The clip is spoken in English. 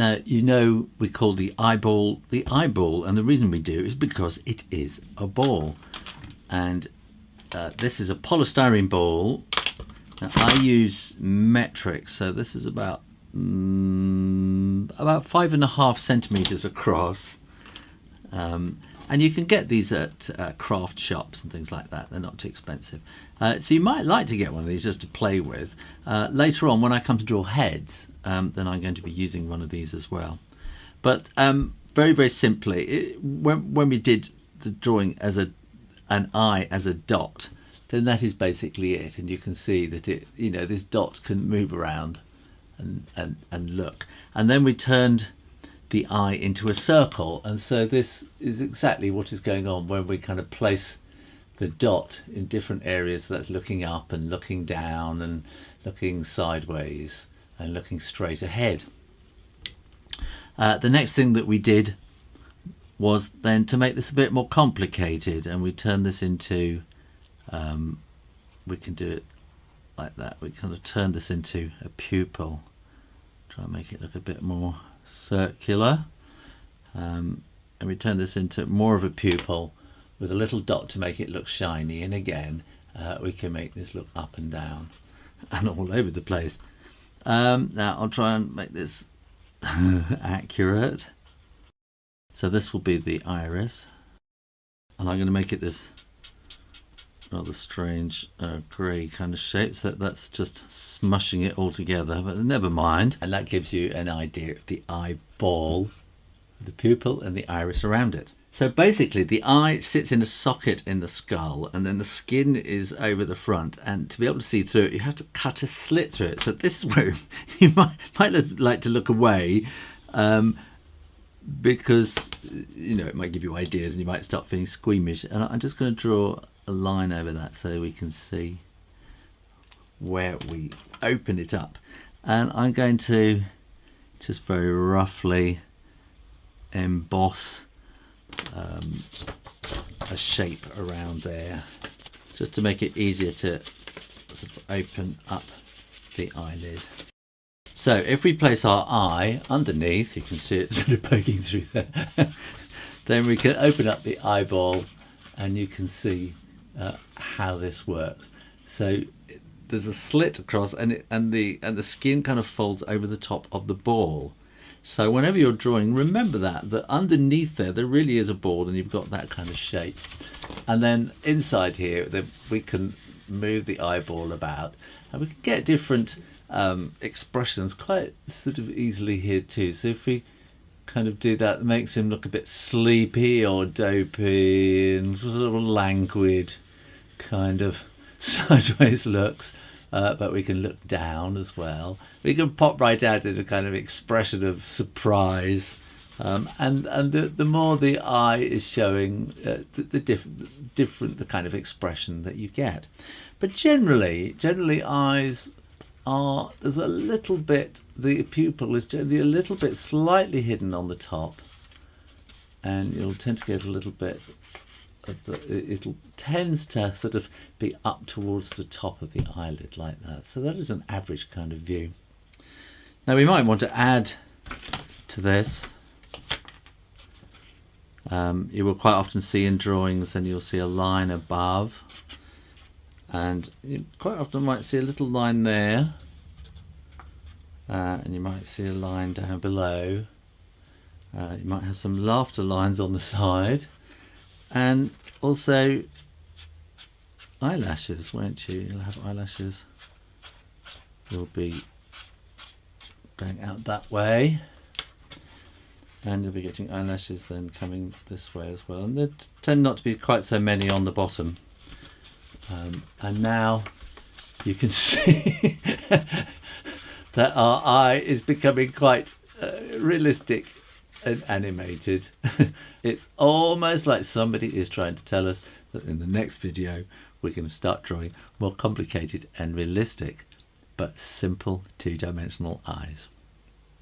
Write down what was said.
Now, you know we call the eyeball, and the reason we do is because it is a ball. And this is a polystyrene ball. Now, I use metric, so this is about 5.5 centimeters across. And you can get these at craft shops and things like that. They're not too expensive. So you might like to get one of these just to play with. Later on, when I come to draw heads, then I'm going to be using one of these as well. But very, very simply, when we did the drawing as an eye as a dot, then that is basically it. And you can see that this dot can move around and look. And then we turned the eye into a circle, and so this is exactly what is going on when we kind of place the dot in different areas. That's looking up and looking down and looking sideways and looking straight ahead. The next thing that we did was then to make this a bit more complicated, and we turn this into we can do it like that. We kind of turn this into a pupil, try and make it look a bit more circular, and we turn this into more of a pupil with a little dot to make it look shiny, and again we can make this look up and down and all over the place. Now I'll try and make this accurate. So this will be the iris, and I'm going to make it this rather strange grey kind of shape, so that's just smushing it all together, but never mind. And that gives you an idea of the eyeball, the pupil and the iris around it. So basically the eye sits in a socket in the skull, and then the skin is over the front, and to be able to see through it you have to cut a slit through it. So this is where you might like to look away, because it might give you ideas and you might start feeling squeamish. And I'm just going to draw a line over that so we can see where we open it up, and I'm going to just very roughly emboss a shape around there, just to make it easier to sort of open up the eyelid. So if we place our eye underneath, you can see it sort of poking through there, then we can open up the eyeball and you can see how this works. So there's a slit across, and the skin kind of folds over the top of the ball. So whenever you're drawing, remember that underneath there really is a ball, and you've got that kind of shape. And then inside here, we can move the eyeball about, and we can get different expressions quite sort of easily here too. So if we kind of do that, it makes him look a bit sleepy or dopey and sort of languid kind of sideways looks. But we can look down as well. We can pop right out in a kind of expression of surprise, and the more the eye is showing, the kind of expression that you get. But generally eyes are, there's a little bit, the pupil is generally a little bit slightly hidden on the top, and you'll tend to get a little bit. It tends to sort of be up towards the top of the eyelid like that. So that is an average kind of view. Now we might want to add to this. You will quite often see in drawings, and you'll see a line above, and you quite often might see a little line there, and you might see a line down below. You might have some laughter lines on the side. And also eyelashes, won't you? You'll have eyelashes. You'll be going out that way, and you'll be getting eyelashes then coming this way as well. And there tend not to be quite so many on the bottom. And now you can see that our eye is becoming quite realistic and animated. It's almost like somebody is trying to tell us that in the next video we're going to start drawing more complicated and realistic but simple two-dimensional eyes.